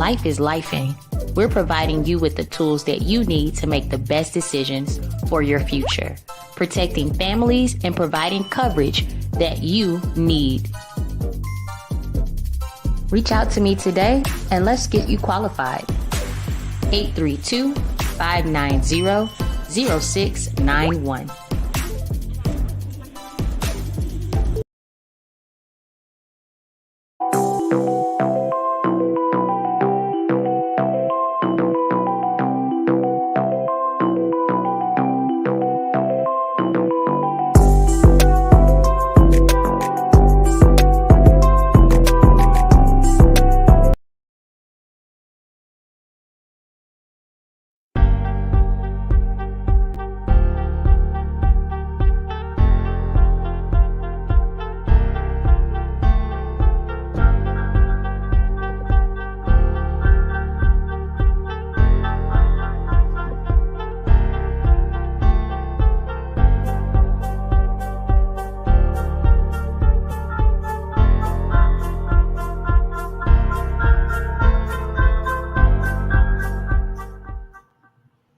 life is lifing. We're providing you with the tools that you need to make the best decisions for your future, protecting families and providing coverage that you need. Reach out to me today and let's get you qualified. 832-590-0691.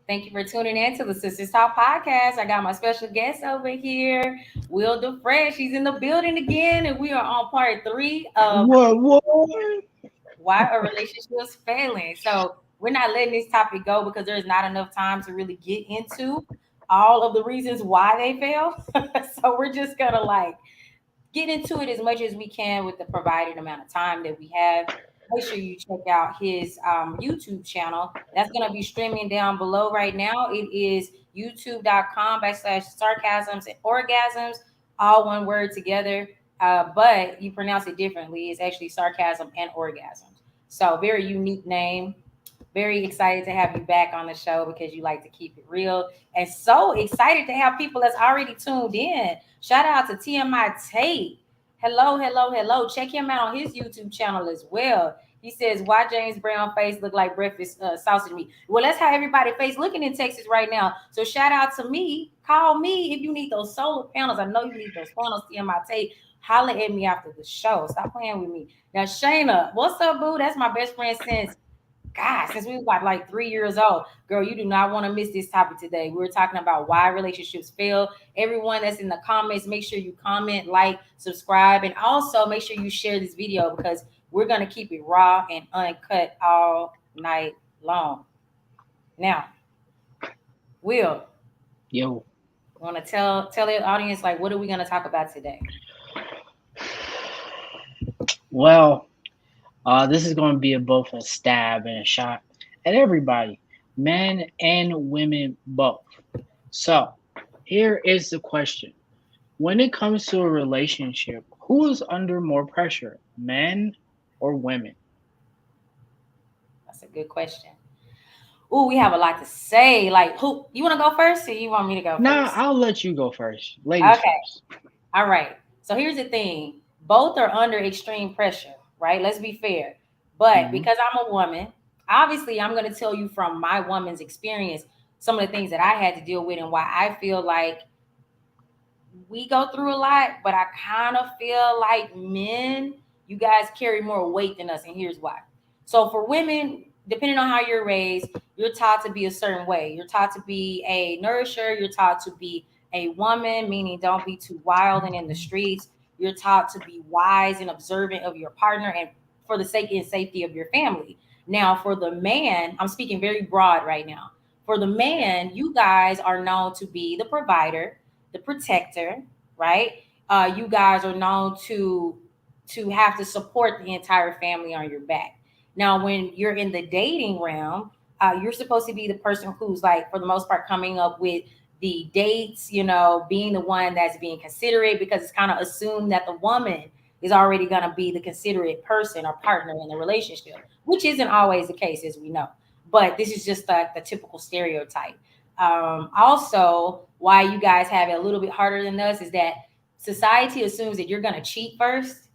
Thank you for tuning in to the Sisters Talk podcast. I got my special guest over here, Will the Freshhh. She's in the building again, and we are on part 3 of Why Are Relationships Failing? So we're not letting this topic go because there's not enough time to really get into all of the reasons why they fail. So we're just gonna get into it as much as we can with the provided amount of time that we have. Make sure you check out his YouTube channel. That's going to be streaming down below right now. It is youtube.com/sarcasms and orgasms, all one word together. But you pronounce it differently. It's actually sarcasm and orgasms. So very unique name. Very excited to have you back on the show because you like to keep it real. And so excited to have people that's already tuned in. Shout out to TMI Tate. Hello. Check him out on his YouTube channel as well. He says, why James Brown face look like breakfast sausage meat? Well, that's how everybody face looking in Texas right now. So shout out to me. Call me if you need those solar panels. I know you need those panels, TMI Tate. Holler at me after the show. Stop playing with me. Now, Shayna, what's up, boo? That's my best friend since we were like 3 years old. Girl, you do not want to miss this topic today. We're talking about why relationships fail. Everyone that's in the comments, make sure you comment, like, subscribe, and also make sure you share this video because we're going to keep it raw and uncut all night long. Now, Will. Yo. Want to tell the audience, what are we going to talk about today? Well, this is going to be both a stab and a shot at everybody, men and women both. So, here is the question. When it comes to a relationship, who is under more pressure, men or women? That's a good question. Ooh, we have a lot to say. Who you want to go first, or you want me to go first? Nah, I'll let you go first. Ladies first. All right. So here's the thing. Both are under extreme pressure, right? Let's be fair. But because I'm a woman, obviously I'm going to tell you from my woman's experience some of the things that I had to deal with and why I feel like we go through a lot, but I kind of feel like men, you guys carry more weight than us, and here's why. So for women, depending on how you're raised, you're taught to be a certain way. You're taught to be a nourisher. You're taught to be a woman, meaning don't be too wild and in the streets. You're taught to be wise and observant of your partner and for the sake and safety of your family. Now, for the man, I'm speaking very broad right now. For the man, you guys are known to be the provider, the protector, right? You guys are known to have to support the entire family on your back. Now, when you're in the dating realm, you're supposed to be the person who's for the most part, coming up with the dates, being the one that's being considerate because it's kind of assumed that the woman is already going to be the considerate person or partner in the relationship, which isn't always the case, as we know. But this is just the typical stereotype. Also, why you guys have it a little bit harder than us is that society assumes that you're going to cheat first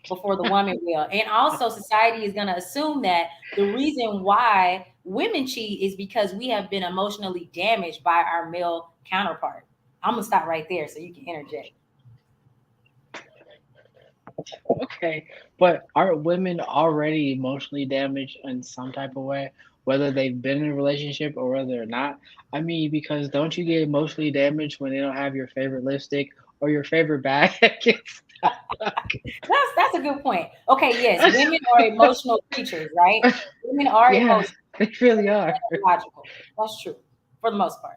before the woman will. And also society is going to assume that the reason why women cheat is because we have been emotionally damaged by our male counterpart. I'm going to stop right there so you can interject. Okay, but aren't women already emotionally damaged in some type of way, whether they've been in a relationship or whether they're not? I mean, because don't you get emotionally damaged when they don't have your favorite lipstick or your favorite bag? It's That's a good point. Okay, yes, women are emotional creatures, right? Women are yeah, emotional, they really are. logical. That's true for the most part.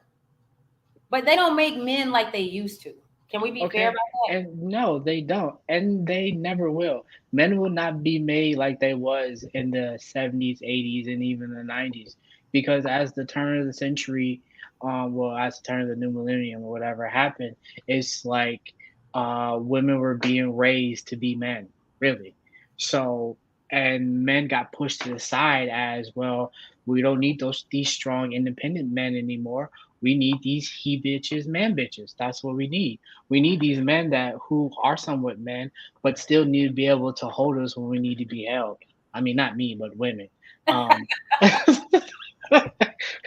But they don't make men like they used to. Can we be fair Okay. about that? And no, they don't. And they never will. Men will not be made like they was in the 70s, 80s, and even the 90s. Because as the turn of the century, well, as the turn of the new millennium or whatever happened, it's like women were being raised to be men, really. So, and men got pushed to the side as well. We don't need these strong, independent men anymore. We need these he bitches, man bitches. That's what we need. We need these men that who are somewhat men, but still need to be able to hold us when we need to be held. I mean, not me, but women. Because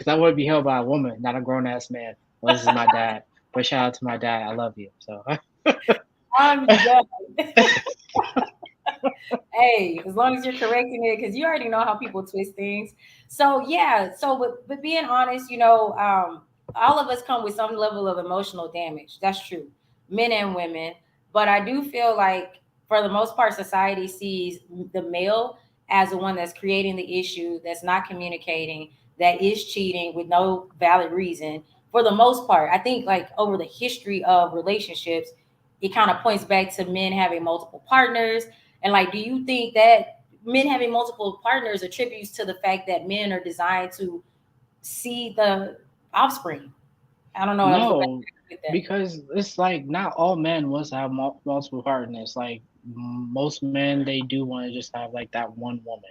I want to be held by a woman, not a grown ass man. Well, this is my dad. But shout out to my dad. I love you. So I'm done. Hey, as long as you're correcting it, because you already know how people twist things. So yeah, so but being honest, all of us come with some level of emotional damage. That's true, men and women. But I do feel like for the most part, society sees the male as the one that's creating the issue, that's not communicating, that is cheating with no valid reason. For the most part, I think like over the history of relationships, it kind of points back to men having multiple partners. And like, do you think that men having multiple partners attributes to the fact that men are designed to see the offspring? I don't know. That was the best no, way to put that. because it's like not all men wants to have multiple partners. Like most men, they do want to just have like that one woman,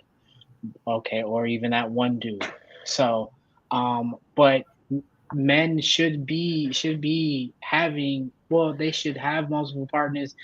okay, or even that one dude. So, but men should be having, well, they should have multiple partners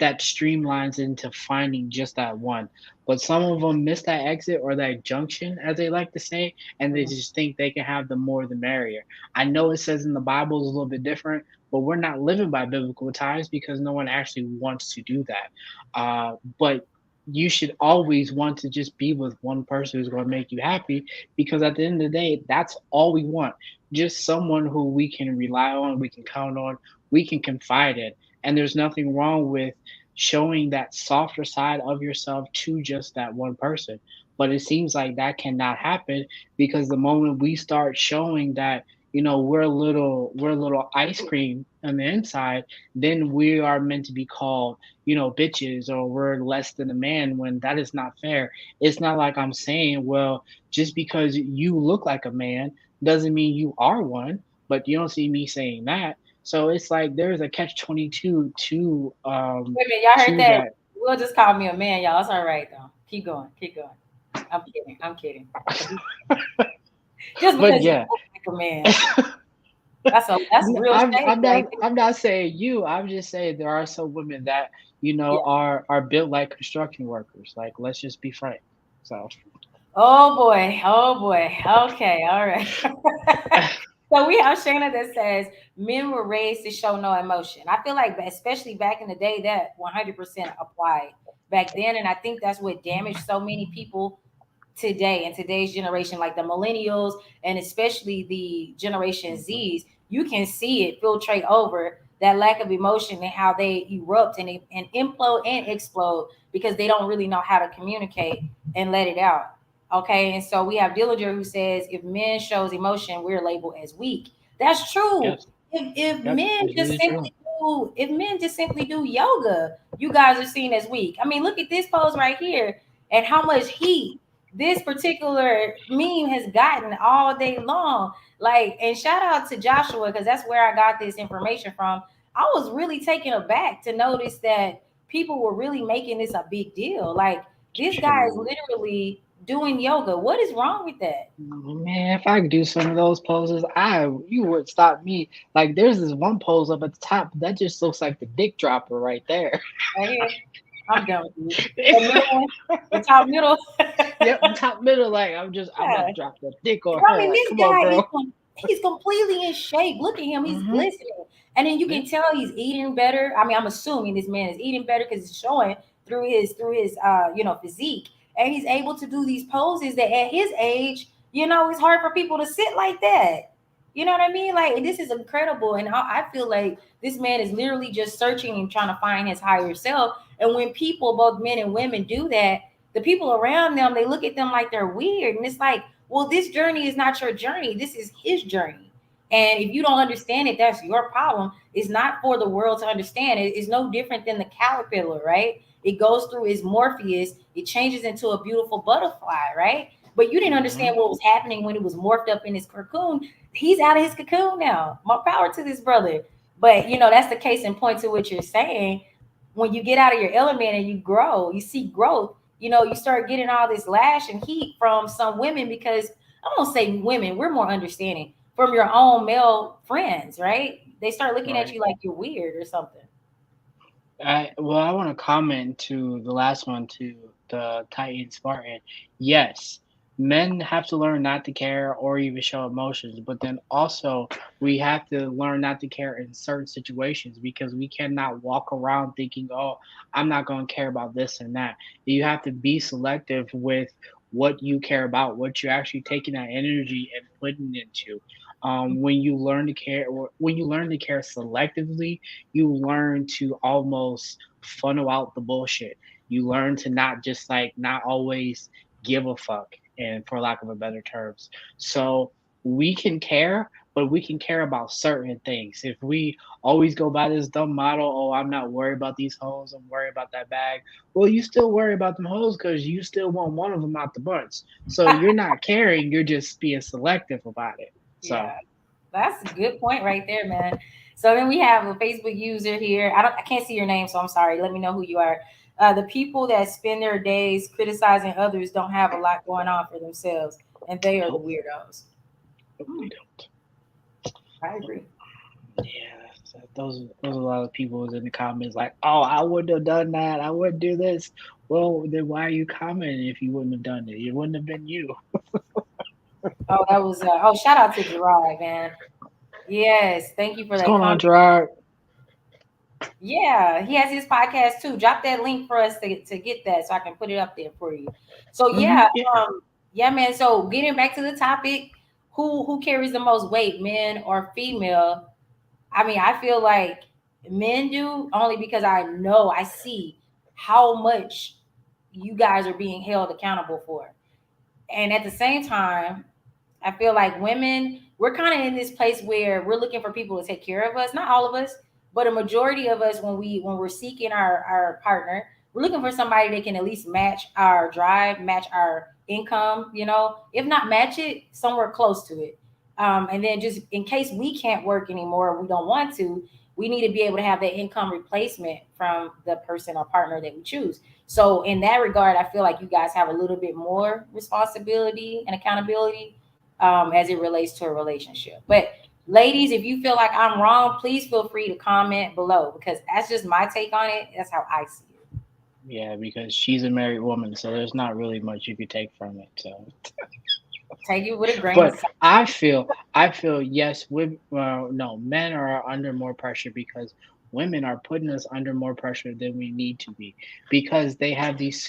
that streamlines into finding just that one. But some of them miss that exit or that junction, as they like to say, and they Mhm. just think they can have the more the merrier. I know it says in the Bible is a little bit different, but we're not living by biblical ties because no one actually wants to do that. But you should always want to just be with one person who's going to make you happy, because at the end of the day, that's all we want. Just someone who we can rely on, we can count on, we can confide in. And there's nothing wrong with showing that softer side of yourself to just that one person. But it seems like that cannot happen, because the moment we start showing that, we're a little ice cream on the inside, then we are meant to be called, bitches, or we're less than a man, when that is not fair. It's not like I'm saying, well, just because you look like a man doesn't mean you are one, but you don't see me saying that. So it's like there's a catch 22 Wait a minute, y'all heard to that? that. We'll just call me a man, y'all. It's all right though. Keep going. Keep going. I'm kidding. I'm kidding. Just But because you yeah, look like a man, that's real shade I'm right not I'm not saying you. I'm just saying there are some women that there. are built like construction workers. Like, let's just be frank. So Oh boy. Oh boy. Okay. All right. So we have Shayna that says men were raised to show no emotion. I feel like, especially back in the day, that 100% applied back then. And I think that's what damaged so many people today in today's generation, like the millennials and especially the Generation Zs. You can see it filtrate over that lack of emotion and how they erupt and implode and explode because they don't really know how to communicate and let it out. Okay, and so we have Dillinger who says if men shows emotion, we're labeled as weak. That's true. yes, If yep, men it's just really true. simply do if men just simply do yoga, you guys are seen as weak. I mean, look at this pose right here and how much heat this particular meme has gotten all day long. Like, and shout out to Joshua because that's where I got this information from. I was really taken aback to notice that people were really making this a big deal. Like, this guy is Shoot. literally doing yoga. What is wrong with that? Man, if I could do some of those poses, you would stop me. Like, there's this one pose up at the top that just looks like the dick dropper right there. Right here, I'm done with you. The middle one, the top middle. Yep, top middle. Like, I'm about Yeah. to drop the dick on I her. mean, Like, this come on, guy is bro. he's completely in shape. Look at him; he's Hmm. glistening, and then you Yeah. can tell he's eating better. I mean, I'm assuming this man is eating better because it's showing physique, and he's able to do these poses that at his age, it's hard for people to sit like that. You know what I mean? Like, this is incredible, and I feel like this man is literally just searching and trying to find his higher self. And when people, both men and women, do that, the people around them, they look at them like they're weird, and it's like, well, this journey is not your journey. This is his journey. And if you don't understand it, that's your problem. It's not for the world to understand. It's no different than the caterpillar, right? It goes through its Morpheus, it changes into a beautiful butterfly, right? But you didn't understand what was happening when it was morphed up in his cocoon. He's out of his cocoon now. More power to this brother. But that's the case in point to what you're saying. When you get out of your element and you grow, you see growth, you start getting all this lash and heat from some women, because I won't say women, we're more understanding, from your own male friends, right? They start looking at you like you're weird or something. I want to comment to the last one, to the Titan Spartan. Yes, men have to learn not to care or even show emotions, but then also we have to learn not to care in certain situations, because we cannot walk around thinking, "Oh, I'm not going to care about this and that." You have to be selective with what you care about, what you're actually taking that energy and putting into. When you learn to care, or when you learn to care selectively, you learn to almost funnel out the bullshit. You learn to not just like not always give a fuck, and for lack of a better terms. So we can care, but we can care about certain things. If we always go by this dumb model, "Oh, I'm not worried about these hoes, I'm worried about that bag." Well, you still worry about them hoes because you still want one of them out the bunch. So you're not caring, you're just being selective about it. So Yeah, that's a good point right there, man. So then we have a Facebook user here. I can't see your name, so I'm sorry. Let me know who you are. The people that spend their days criticizing others don't have a lot going on for themselves, and they are the nope, weirdos. nope, Hmm, they don't. I agree. Yeah, so those are a lot of people was in the comments like, "Oh, I wouldn't have done that. I wouldn't do this." Well, then why are you commenting if you wouldn't have done it? It wouldn't have been you. Oh, that was shout out to Gerard, man. Yes, thank you for What's that going on, comment. Gerard? Yeah, he has his podcast too. Drop that link for us to get that so I can put it up there for you. So Yeah. yeah, man. So getting back to the topic, who carries the most weight, men or female? I mean, I feel like men do, only because I see how much you guys are being held accountable for. And at the same time, I feel like women, we're kind of in this place where we're looking for people to take care of us. Not all of us, but a majority of us, when we're seeking our partner, we're looking for somebody that can at least match our drive, match our income, if not match it, somewhere close to it. And then just in case we can't work anymore, we don't want to, we need to be able to have that income replacement from the person or partner that we choose. So in that regard, I feel like you guys have a little bit more responsibility and accountability, as it relates to a relationship. But ladies, if you feel like I'm wrong, please feel free to comment below, because that's just my take on it. That's how I see it. Yeah, because she's a married woman, so there's not really much you could take from it. So, Take it with a grain of but salt. I feel yes, no, men are under more pressure because women are putting us under more pressure than we need to be, because they have these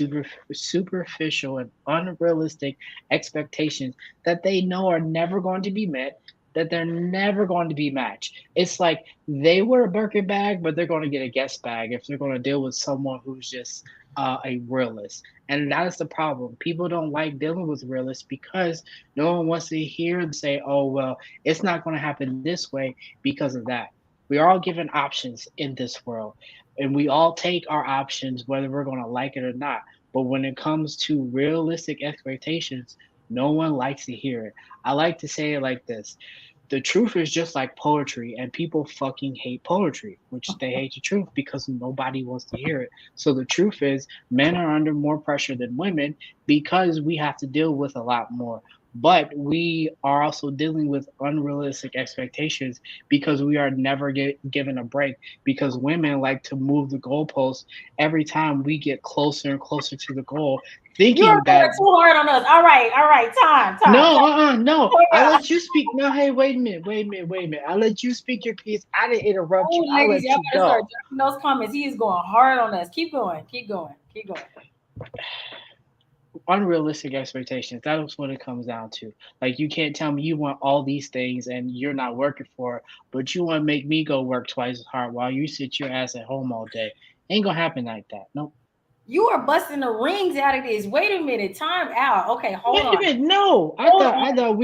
superficial and unrealistic expectations that they know are never going to be met, that they're never going to be matched. It's like they wear a Birkin bag, but they're going to get a guest bag if they're going to deal with someone who's just a realist. And that is the problem. People don't like dealing with realists because no one wants to hear them say, "Oh, well, it's not going to happen this way because of that." We are all given options in this world, and we all take our options whether we're going to like it or not. But when it comes to realistic expectations, no one likes to hear it. I like to say it like this: the truth is just like poetry, and people fucking hate poetry, which they hate the truth because nobody wants to hear it. So the truth is, men are under more pressure than women because we have to deal with a lot more. But we are also dealing with unrealistic expectations because we are never given a break. Because women like to move the goalposts every time we get closer and closer to the goal, You're thinking going that too hard on us. All right. Time. no, no. I Yeah. let you speak. No, hey, wait a minute. I let you speak your piece. I didn't interrupt Oh, you. I ladies, let y'all you better start go. dropping those comments. He is going hard on us. Keep going. Keep going. Keep going. Unrealistic expectations. That's what it comes down to. Like, you can't tell me you want all these things and you're not working for it, but you want to make me go work twice as hard while you sit your ass at home all day. Ain't gonna happen like that. Nope. You are busting the rings out of this. Wait a minute. Time out. Okay, hold Wait a on. minute. No, Hold on. I thought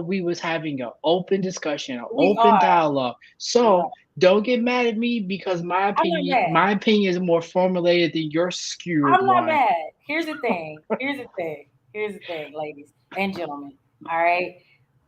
we was having an open discussion, an We open are. dialogue. We are. So don't get mad at me because I'm not mad. my opinion is more formulated than your skewed I'm not one. mad. Here's the thing. Here's the thing. Here's the thing, ladies and gentlemen. All right.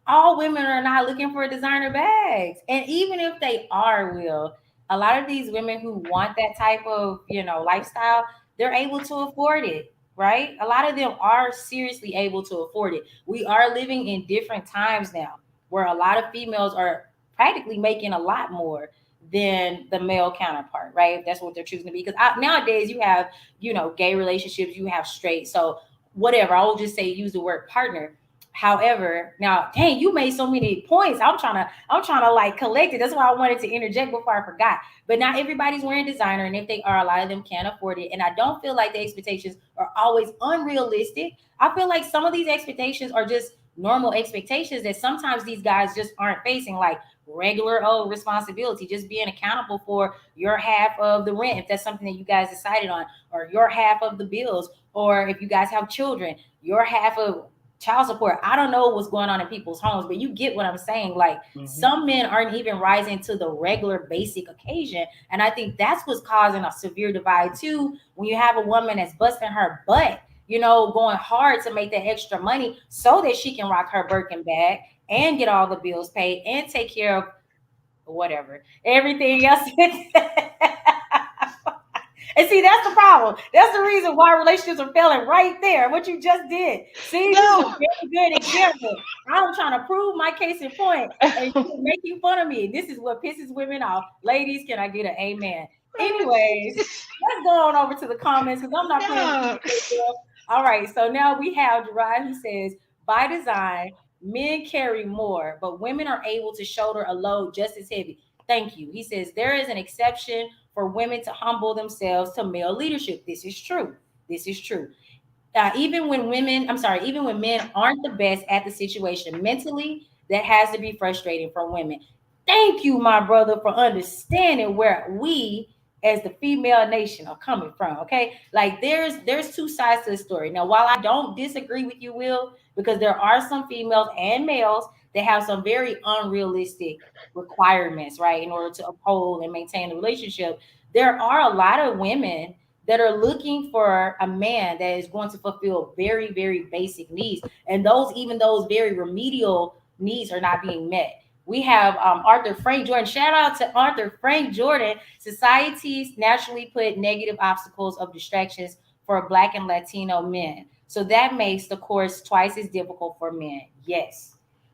All women are not looking for designer bags. And even if they are, Will, a lot of these women who want that type of, lifestyle, they're able to afford it, right? A lot of them are seriously able to afford it. We are living in different times now where a lot of females are practically making a lot more than the male counterpart, right? If that's what they're choosing to be. Because nowadays you have, gay relationships, you have straight. So whatever, I will just say use the word partner. However, now, dang, you made so many points. I'm trying to like collect it. That's why I wanted to interject before I forgot. But not everybody's wearing designer, and if they are, a lot of them can't afford it. And I don't feel like the expectations are always unrealistic. I feel like some of these expectations are just normal expectations that sometimes these guys just aren't facing, like regular old responsibility, just being accountable for your half of the rent, if that's something that you guys decided on, or your half of the bills, or if you guys have children, your half of child support. I don't know what's going on in people's homes, but you get what I'm saying. Like Hmm. some men aren't even rising to the regular basic occasion. And I think that's what's causing a severe divide too. When you have a woman that's busting her butt, going hard to make that extra money so that she can rock her Birkin bag and get all the bills paid and take care of whatever, everything else. And see, that's the problem. That's the reason why relationships are failing right there. What you just did. See, this is a No. very good example. I'm trying to prove my case in point, and you're making fun of me. This is what pisses women off. Ladies, can I get an amen? Anyways, let's go on over to the comments because I'm not playing with you No. today, girl. All right, so now we have Gerard who says, by design, men carry more, but women are able to shoulder a load just as heavy. Thank you. He says there is an exception for women to humble themselves to male leadership. This is true. This is true. Even when men aren't the best at the situation mentally, that has to be frustrating for women. Thank you, my brother, for understanding where we as the female nation are coming from. Okay. Like there's two sides to the story. Now, while I don't disagree with you, Will, because there are some females and males that have some very unrealistic requirements, right, in order to uphold and maintain the relationship, there are a lot of women that are looking for a man that is going to fulfill very, very basic needs. And even those very remedial needs are not being met. We have Arthur Frank Jordan. Shout out to Arthur Frank Jordan. Societies naturally put negative obstacles of distractions for Black and Latino men. So that makes the course twice as difficult for men. Yes.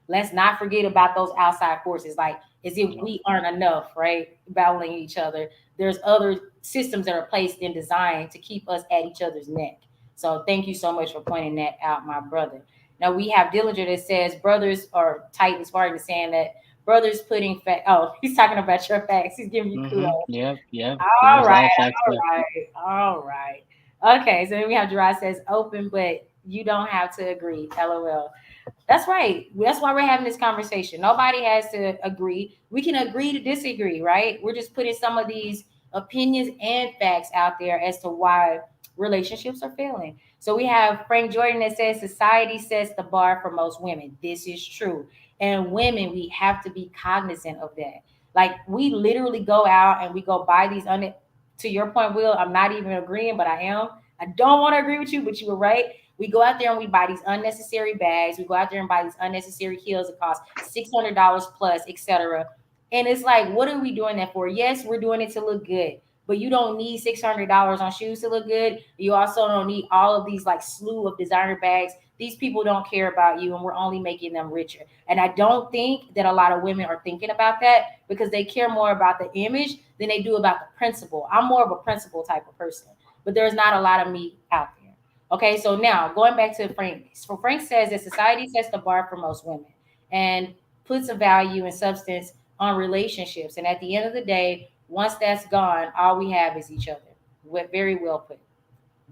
Let's not forget about those outside forces, like as if No. we aren't enough, right? Battling each other. There's other systems that are placed and designed to keep us at each other's neck. So thank you so much for pointing that out, my brother. Now we have Dillinger that says brothers are Titan Spartan saying that brothers putting oh, he's talking about your facts. He's giving you kudos. Hmm. Yep. Yep. All There's a right, lot of facts all there. right, all right. Okay, so then we have Gerard says open, but you don't have to agree. LOL. That's right. That's why we're having this conversation. Nobody has to agree. We can agree to disagree, right? We're just putting some of these opinions and facts out there as to why relationships are failing. So we have Frank Jordan that says society sets the bar for most women. This is true. And women, we have to be cognizant of that. Like we literally go out and we go buy these to your point, Will, I'm not even agreeing, but I am. I don't want to agree with you, but you were right. We go out there and we buy these unnecessary bags. We go out there and buy these unnecessary heels that cost $600 plus, etc. And it's like, what are we doing that for? Yes, we're doing it to look good, but you don't need $600 on shoes to look good. You also don't need all of these like slew of designer bags. These people don't care about you, and we're only making them richer. And I don't think that a lot of women are thinking about that because they care more about the image than they do about the principle. I'm more of a principle type of person, but there's not a lot of me out there. Okay, so now going back to Frank. So Frank says that society sets the bar for most women and puts a value and substance on relationships. And at the end of the day, Once that's gone, all we have is each other. Very well put.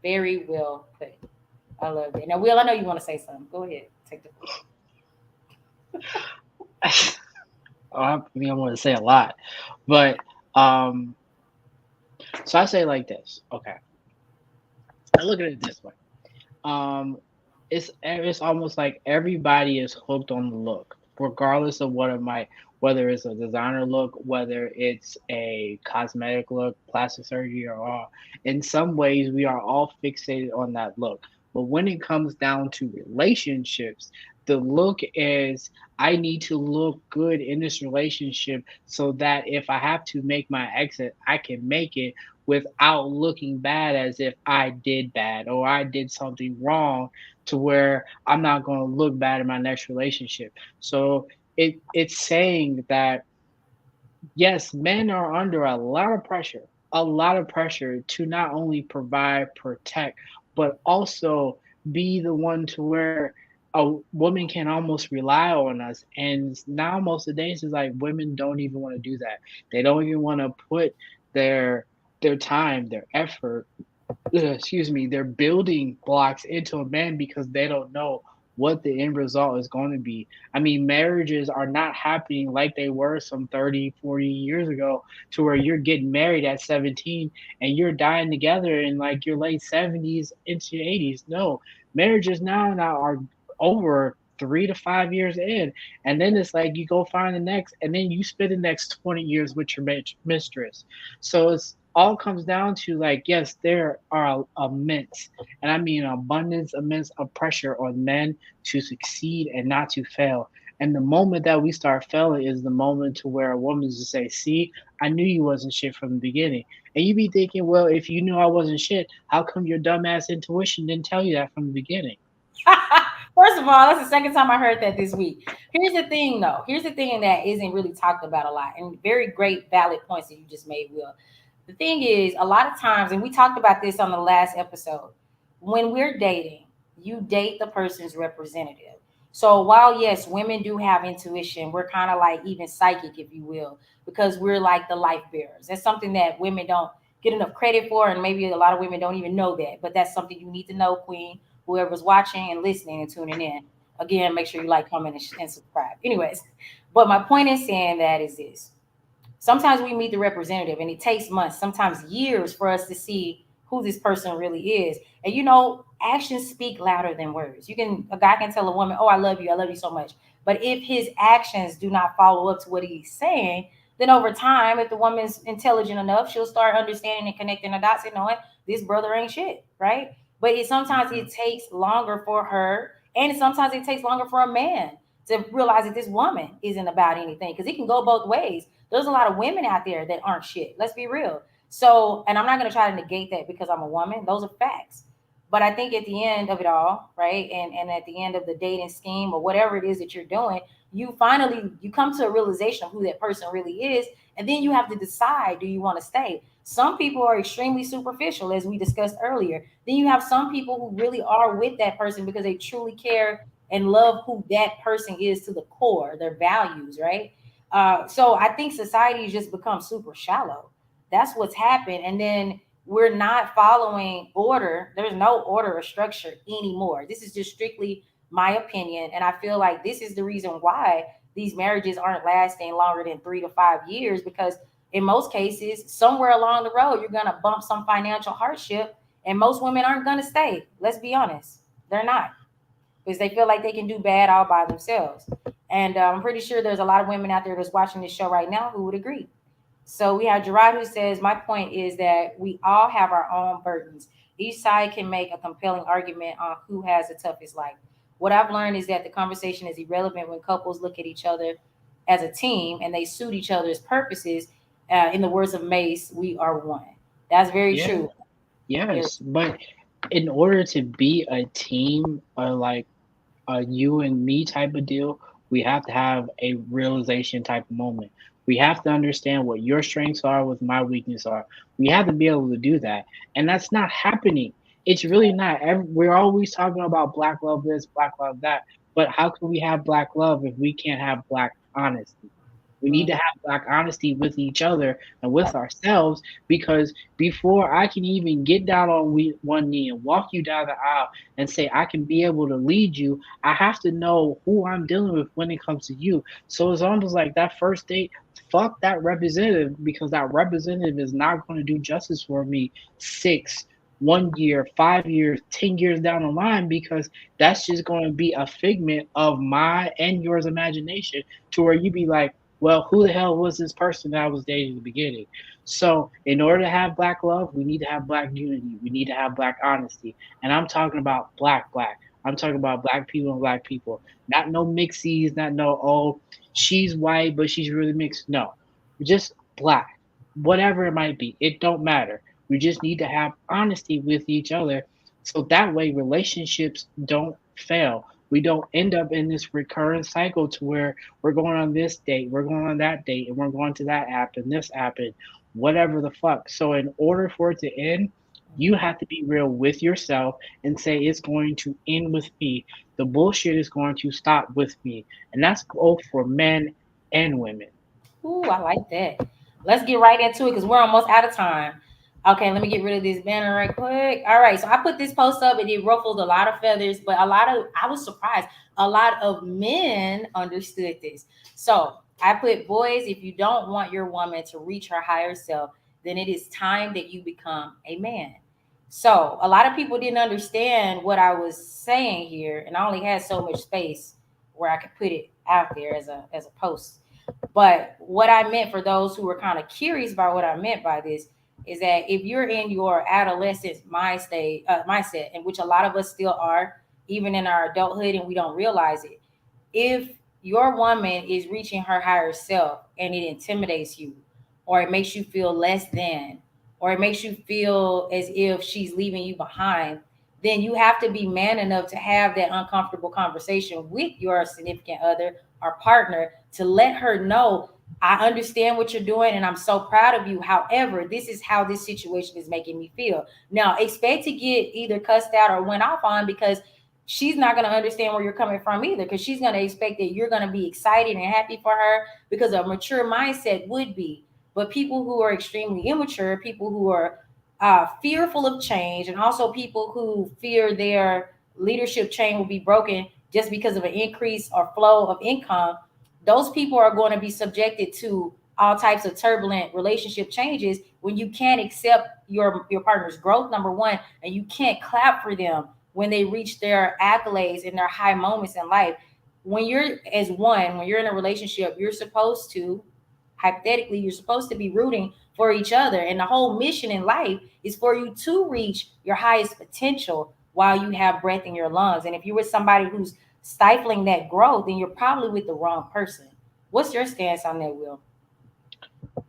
Very well put. I love it. Now, Will, I know you want to say something. Go ahead. Take the floor. I mean, I want to say a lot, but um, so I say it like this. Okay, I look at it this way. Um, it's almost like everybody is hooked on the look, regardless of what it might, whether it's a designer look, whether it's a cosmetic look, plastic surgery, or all. In some ways, we are all fixated on that look. But when it comes down to relationships, the look is I need to look good in this relationship so that if I have to make my exit, I can make it without looking bad as if I did bad or I did something wrong to where I'm not going to look bad in my next relationship. So it's saying that yes, men are under a lot of pressure to not only provide, protect, but also be the one to where a woman can almost rely on us. And now most of the days is like women don't even want to do that. They don't even want to put their time, their effort, excuse me, they're building blocks into a man because they don't know what the end result is going to be. I mean, marriages are not happening like they were some 30, 40 years ago to where you're getting married at 17 and you're dying together in like your late 70s into your 80s. No, marriages now are over 3 to 5 years in, and then it's like you go find the next, and then you spend the next 20 years with your mistress. So it's all comes down to like, yes, there are immense, and I mean abundance, immense of pressure on men to succeed and not to fail. And the moment that we start failing is the moment to where a woman just say, "See, I knew you wasn't shit from the beginning." And you be thinking, well, if you knew I wasn't shit, how come your dumbass intuition didn't tell you that from the beginning? First of all, that's the second time I heard that this week. Here's the thing, though. Here's the thing that isn't really talked about a lot, and very great, valid points that you just made, Will. The thing is, a lot of times, and we talked about this on the last episode, when we're dating, you date the person's representative. So while yes, women do have intuition, we're kind of like even psychic, if you will, because we're like the life bearers. That's something that women don't get enough credit for, and maybe a lot of women don't even know that. But that's something you need to know, Queen. Whoever's watching and listening and tuning in. Again, make sure you like, comment, and subscribe. Anyways, but my point in saying that is this: sometimes we meet the representative and it takes months, sometimes years for us to see who this person really is. And actions speak louder than words. A guy can tell a woman, "Oh, I love you so much." But if his actions do not follow up to what he's saying, then over time, if the woman's intelligent enough, she'll start understanding and connecting the dots and knowing this brother ain't shit, right? But sometimes it Mhm. takes longer for her, and sometimes it takes longer for a man to realize that this woman isn't about anything, because it can go both ways. There's a lot of women out there that aren't shit. Let's be real. So, and I'm not going to try to negate that because I'm a woman. Those are facts. But I think at the end of it all, right, and at the end of the dating scheme or whatever it is that you're doing, you come to a realization of who that person really is, and then you have to decide, do you want to stay? Some people are extremely superficial, as we discussed earlier. Then you have some people who really are with that person because they truly care and love who that person is to the core, their values, right? So I think society has just become super shallow. That's what's happened. And then we're not following order. There's no order or structure anymore. This is just strictly my opinion. And I feel like this is the reason why these marriages aren't lasting longer than 3 to 5 years, because in most cases, somewhere along the road, you're going to bump some financial hardship. And most women aren't going to stay. Let's be honest. They're not, because they feel like they can do bad all by themselves. And I'm pretty sure there's a lot of women out there that's watching this show right now who would agree. So we have Gerard who says, "My point is that we all have our own burdens. Each side can make a compelling argument on who has the toughest life. What I've learned is that the conversation is irrelevant when couples look at each other as a team and they suit each other's purposes. In the words of Mace, we are one." That's very Yeah, true. Very. yes, but in order to be a team, or like a you and me type of deal, we have to have a realization type of moment. We have to understand what your strengths are, what my weaknesses are. We have to be able to do that, and that's not happening. It's really not. We're always talking about black love this, black love that, but how can we have black love if we can't have black honesty? We need to have black honesty with each other and with ourselves, because before I can even get down on one knee and walk you down the aisle and say I can be able to lead you, I have to know who I'm dealing with when it comes to you. So it's almost like that first date, fuck that representative, because that representative is not going to do justice for me 1 year, 5 years, 10 years down the line, because that's just going to be a figment of my and yours imagination, to where you be like, well, who the hell was this person that I was dating in the beginning? So, in order to have black love, we need to have black unity. We need to have black honesty. And I'm talking about black, black. I'm talking about black people and black people. Not no mixies, not no, oh, she's white, but she's really mixed. No, just black. Whatever it might be, it don't matter. We just need to have honesty with each other, so that way relationships don't fail. We don't end up in this recurrent cycle to where we're going on this date, we're going on that date, and we're going to that app and this app and whatever the fuck. So in order for it to end, you have to be real with yourself and say it's going to end with me. The bullshit is going to stop with me. And that's both for men and women. Ooh, I like that. Let's get right into it because we're almost out of time. Okay, let me get rid of this banner right quick. All right, so I put this post up and it ruffled a lot of feathers, but I was surprised. A lot of men understood this. So I put, boys, if you don't want your woman to reach her higher self, then it is time that you become a man. So a lot of people didn't understand what I was saying here, and I only had so much space where I could put it out there as a post. But what I meant, for those who were kind of curious about what I meant by this, is that if you're in your adolescent mindset, in which a lot of us still are, even in our adulthood, and we don't realize it, if your woman is reaching her higher self and it intimidates you, or it makes you feel less than, or it makes you feel as if she's leaving you behind, then you have to be man enough to have that uncomfortable conversation with your significant other or partner to let her know, I understand what you're doing and I'm so proud of you. However, this is how this situation is making me feel. Now, expect to get either cussed out or went off on, because she's not going to understand where you're coming from either, because she's going to expect that you're going to be excited and happy for her, because a mature mindset would be. But people who are extremely immature, people who are fearful of change, and also people who fear their leadership chain will be broken just because of an increase or flow of income, those people are going to be subjected to all types of turbulent relationship changes when you can't accept your partner's growth, number one, and you can't clap for them when they reach their accolades and their high moments in life. When you're as one, when you're in a relationship, you're supposed to, hypothetically, you're supposed to be rooting for each other. And the whole mission in life is for you to reach your highest potential while you have breath in your lungs. And if you're with somebody who's stifling that growth, then you're probably with the wrong person. What's your stance on that, Will?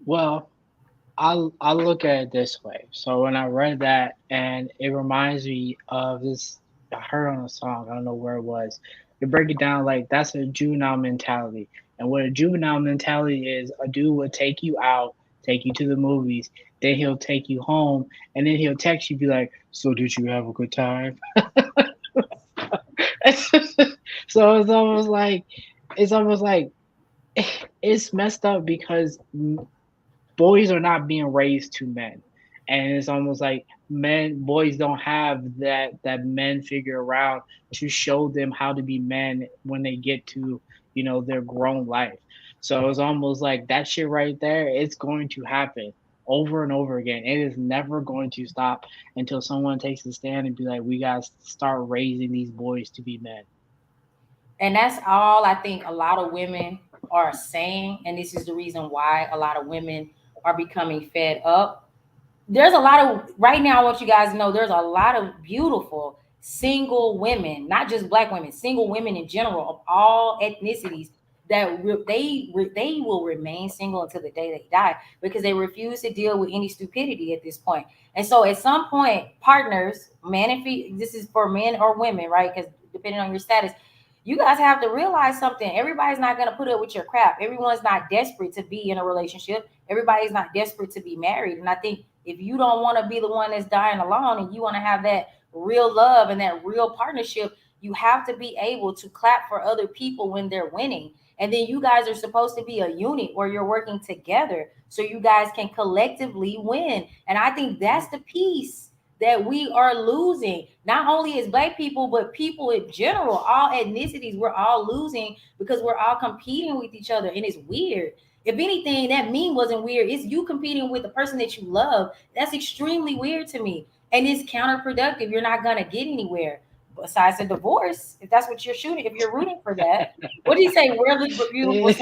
Well, I look at it this way. So when I read that, and it reminds me of this, I heard on a song. I don't know where it was. They break it down like that's a juvenile mentality, and what a juvenile mentality is, a dude would take you out, take you to the movies, then he'll take you home, and then he'll text you, be like, "So did you have a good time?" So it's almost like it's messed up because boys are not being raised to men, and it's almost like boys don't have that men figure around to show them how to be men when they get to their grown life. So it's almost like that shit right there, it's going to happen over and over again. It is never going to stop until someone takes a stand and be like, we gotta start raising these boys to be men. And that's all I think a lot of women are saying. And this is the reason why a lot of women are becoming fed up. There's a lot of, right now, I want you guys to know, there's a lot of beautiful single women, not just black women, single women in general of all ethnicities, that they will remain single until the day they die, because they refuse to deal with any stupidity at this point. And so at some point, partners, man and this is for men or women, right? Because depending on your status, you guys have to realize something. Everybody's not going to put up with your crap. Everyone's not desperate to be in a relationship. Everybody's not desperate to be married. And I think if you don't want to be the one that's dying alone, and you want to have that real love and that real partnership, you have to be able to clap for other people when they're winning. And then you guys are supposed to be a unit where you're working together so you guys can collectively win. And I think that's the piece that we are losing. Not only as Black people, but people in general, all ethnicities, we're all losing because we're all competing with each other. And it's weird. If anything, that meme wasn't weird. It's you competing with the person that you love. That's extremely weird to me. And it's counterproductive. You're not going to get anywhere besides a divorce. If that's what you're shooting, if you're rooting for that. What do you say? Really beautiful.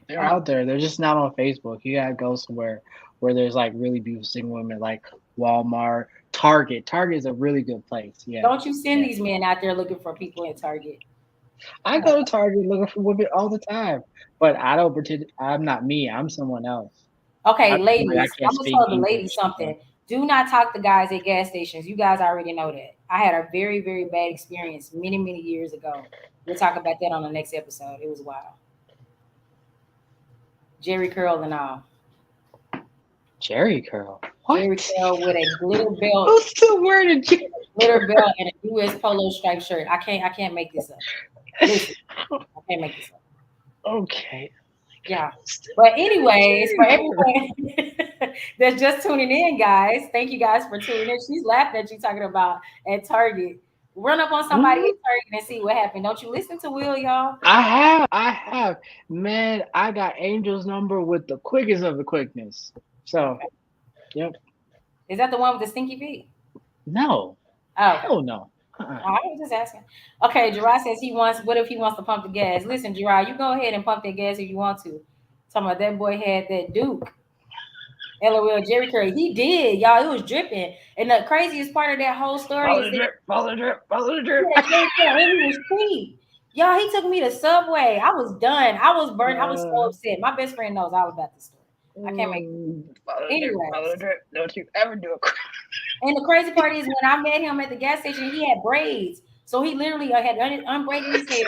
They're out there. They're just not on Facebook. You gotta go somewhere where there's like really beautiful single women, like Walmart, Target. Target is a really good place. Yeah. Don't you send these men out there looking for people in Target? I go to Target looking for women all the time, but I don't pretend I'm not me. I'm someone else. Okay, I ladies, I'm can't gonna speak tell the English. ladies something. Do not talk to guys at gas stations. You guys already know that. I had a very, very bad experience many, many years ago. We'll talk about that on the next episode. It was wild. Jerry curl and all. Jerry curl. What? Jerry curl with a glitter belt, Who's the word of glitter belt, and a U.S. polo striped shirt. I can't make this up. Listen, I can't make this up. Okay. Yeah. But anyways, for everyone that's just tuning in, guys, thank you guys for tuning in. She's laughing at you talking about at Target. Run up on somebody at Target and see what happened. Don't you listen to Will, y'all? I have. Man, I got Angel's number with the quickest of the quickness. So, yep. Is that the one with the stinky feet? No. Oh, Hell no. I was just asking. Okay, Gerard says what if he wants to pump the gas? Listen, Gerard, you go ahead and pump that gas if you want to. Talking about that boy had that Duke. LOL, Jerry Curry. He did, y'all. It was dripping. And the craziest part of that whole story Follow is the drip, follow the drip, follow the drip. yeah, he was cheap. Y'all, he took me to Subway. I was done. I was burnt. I was so upset. My best friend knows all about this story. I can't make it. Follow the drip. Don't you ever do a crap. And the crazy part is when I met him at the gas station, he had braids. So he literally had unbraided his hair,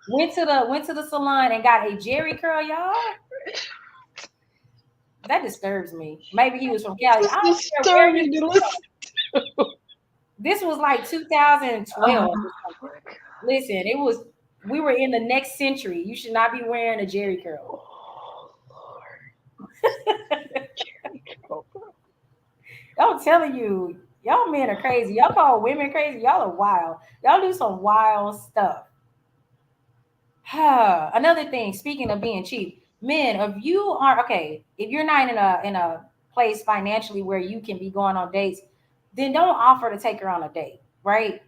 went to the salon and got a Jerry curl, y'all. That disturbs me. Maybe he was from Cali. I don't care where he was from. This was like 2012. Listen, we were in the next century. You should not be wearing a Jerry curl. Oh Lord. I'm telling you, y'all men are crazy. Y'all call women crazy. Y'all are wild. Y'all do some wild stuff. Another thing, speaking of being cheap, men, if you're not in a place financially where you can be going on dates, then don't offer to take her on a date, right?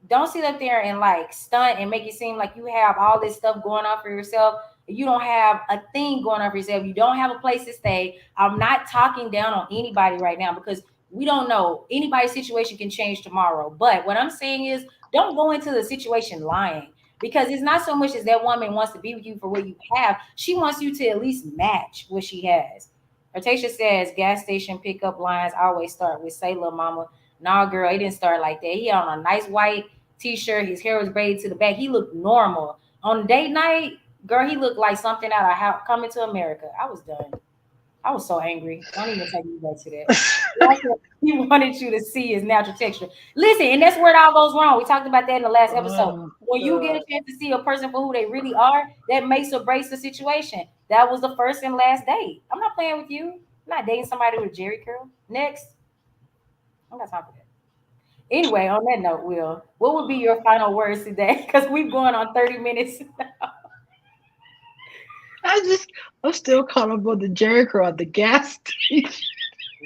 Don't sit up there and like stunt and make it seem like you have all this stuff going on for yourself. You don't have a thing going on for yourself. You don't have a place to stay. I'm not talking down on anybody right now because we don't know. Anybody's situation can change tomorrow. But what I'm saying is don't go into the situation lying, because it's not so much as that woman wants to be with you for what you have. She wants you to at least match what she has. Artasia says gas station pickup lines always start with "Say Lil Mama." No, girl, he didn't start like that. He on a nice white t-shirt. His hair was braided to the back. He looked normal. On date night, girl, he looked like something out of How Coming to America. I was done. I was so angry. Don't even take me back to that. He wanted you to see his natural texture. Listen, and that's where it all goes wrong. We talked about that in the last episode. When you get a chance to see a person for who they really are, that makes or breaks the situation. That was the first and last date. I'm not playing with you. I'm not dating somebody with a Jerry curl. Next. I'm not talking about that. Anyway, on that note, Will, what would be your final words today? Because we've gone on 30 minutes now. I'm still caught up on the Jerry curl at the gas station.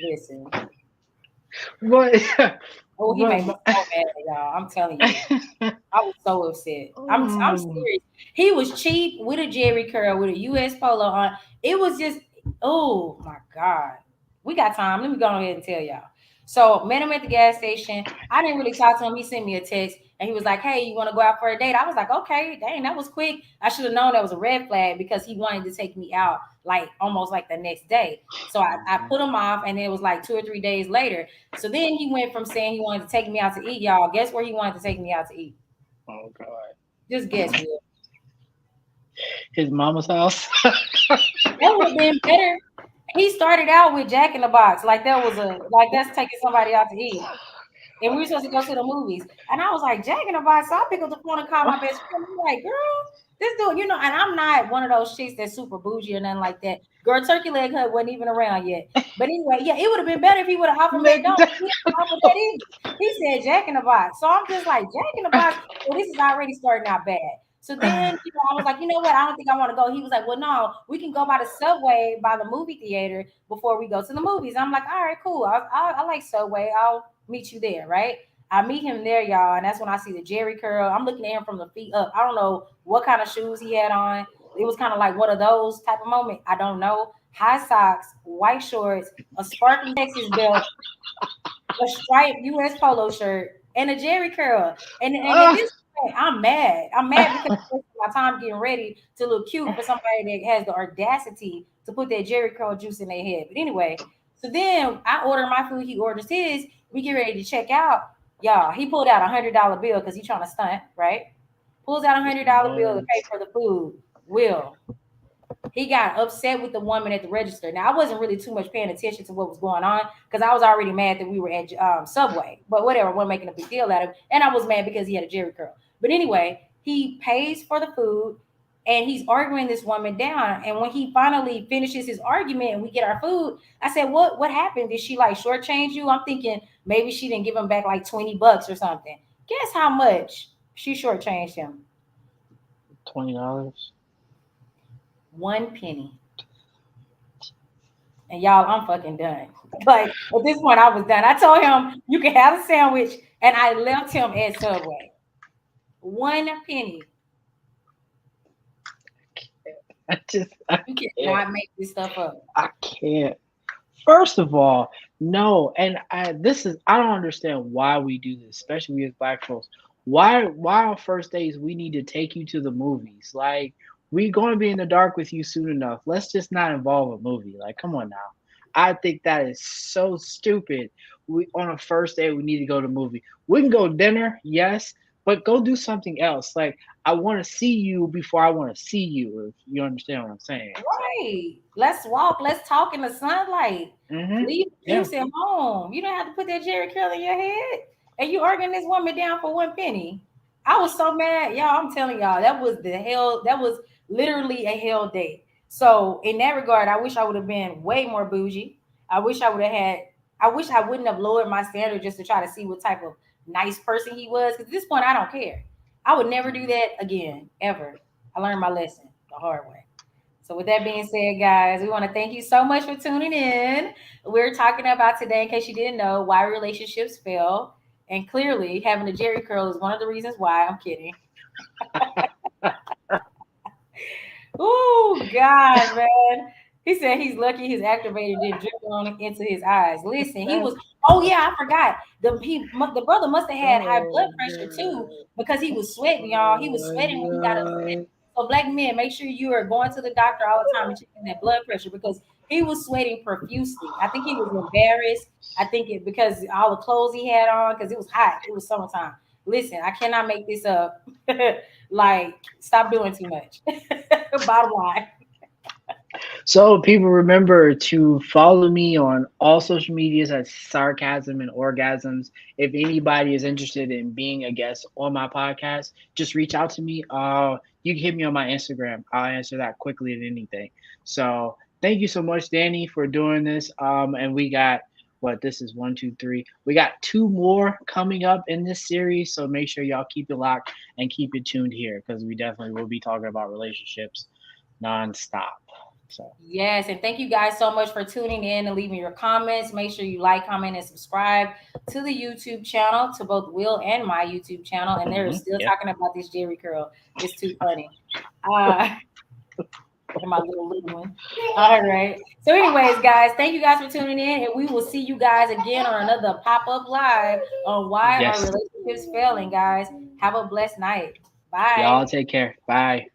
Listen. But he made me so mad, y'all. I'm telling you. I was so upset. I'm serious. He was cheap with a Jerry curl, with a U.S. polo on. It was just, oh my God. We got time. Let me go ahead and tell y'all. So met him at the gas station. I didn't really talk to him. He sent me a text and he was like, "Hey, you want to go out for a date?" I was like, "Okay, dang, that was quick." I should have known that was a red flag because he wanted to take me out like almost like the next day. So I put him off, and it was like 2 or 3 days later. So then he went from saying he wanted to take me out to eat, y'all. Guess where he wanted to take me out to eat? Oh God. Just guess, Will. His mama's house. That would have been better. He started out with Jack in the Box, like that's taking somebody out to eat. and we were supposed to go to the movies. And I was like, Jack in the Box. So I picked up the phone and called my best friend. I'm like, girl, this dude, you know, and I'm not one of those chicks that's super bougie or nothing like that. Girl, Turkey Leg Hut wasn't even around yet. But anyway, yeah, it would have been better if he would have offered McDonald's. He didn't offer that either. He said Jack in the Box. So I'm just like, Jack in the Box. Well, this is already starting out bad. So then, you know, I was like, you know what? I don't think I want to go. He was like, well, no, we can go by the Subway, by the movie theater before we go to the movies. I'm like, all right, cool. I like Subway. I'll meet you there, right? I meet him there, y'all, and that's when I see the Jerry curl. I'm looking at him from the feet up. I don't know what kind of shoes he had on. It was kind of like one of those type of moment. I don't know. High socks, white shorts, a sparkly Texas belt, a striped U.S. polo shirt, and a Jerry curl. And at this point, I'm mad. I'm mad because I'm wasting my time getting ready to look cute for somebody that has the audacity to put that Jerry curl juice in their head. But anyway, so then I order my food. He orders his. We get ready to check out. Y'all, he pulled out $100 bill because he's trying to stunt, right? Pulls out $100 bill to pay for the food. Will. He got upset with the woman at the register. Now, I wasn't really too much paying attention to what was going on because I was already mad that we were at Subway. But whatever, I wasn't making a big deal out of it. And I was mad because he had a Jerry curl. But anyway, he pays for the food and he's arguing this woman down. And when he finally finishes his argument and we get our food, I said, what happened? Did she like shortchange you? I'm thinking maybe she didn't give him back like $20 or something. Guess how much she shortchanged him? $20. 1 penny. And y'all, I'm fucking done. Like at this point, I was done. I told him you can have a sandwich, and I left him at Subway. 1 penny. You cannot make this stuff up. I can't. First of all, no, and I don't understand why we do this, especially we as black folks. Why on first days we need to take you to the movies? Like we're going to be in the dark with you soon enough. Let's just not involve a movie. Like, come on now. I think that is so stupid. We on a first day we need to go to a movie. We can go dinner, yes, but go do something else. Like I want to see you before I want to see you. If you understand what I'm saying. Right. Let's walk. Let's talk in the sunlight. Mm-hmm. Leave the juice at home. You don't have to put that Jerry curl in your head. And you arguing this woman down for 1 penny. I was so mad. Y'all, I'm telling y'all, that was the hell. That was literally a hell date. So in that regard, I wish I would have been way more bougie. I wish I would have had, I wish I wouldn't have lowered my standard just to try to see what type of nice person he was. Because at this point, I don't care. I would never do that again, ever. I learned my lesson the hard way. So with that being said, guys, we want to thank you so much for tuning in. We're talking about today, in case you didn't know, why relationships fail. And clearly, having a Jerry curl is one of the reasons why. I'm kidding. Oh, God, man. He said he's lucky his activator didn't drip on into his eyes. Listen, he was, oh, yeah, I forgot. The brother must have had high blood pressure, too, because he was sweating, y'all. He was sweating when he got upset. So black men, make sure you are going to the doctor all the time and checking that blood pressure because he was sweating profusely. I think he was embarrassed. I think it because all the clothes he had on because it was hot. It was summertime. Listen, I cannot make this up. Like, stop doing too much. Bottom line. So people remember to follow me on all social medias at Sarcasm and Orgasms. If anybody is interested in being a guest on my podcast, just reach out to me. You can hit me on my Instagram. I'll answer that quickly at anything. So thank you so much, Danny, for doing this. And we got this is 1, 2, 3. We got 2 more coming up in this series. So make sure y'all keep it locked and keep it tuned here because we definitely will be talking about relationships nonstop. So yes, and thank you guys so much for tuning in and leaving your comments. Make sure you like, comment, and subscribe to the YouTube channel, to both Will and my YouTube channel. And they're still talking about this Jerry curl. It's too funny. My little one. All right. So, anyways, guys, thank you guys for tuning in, and we will see you guys again on another pop-up live on why our relationships failing. Guys, have a blessed night. Bye. Y'all take care. Bye.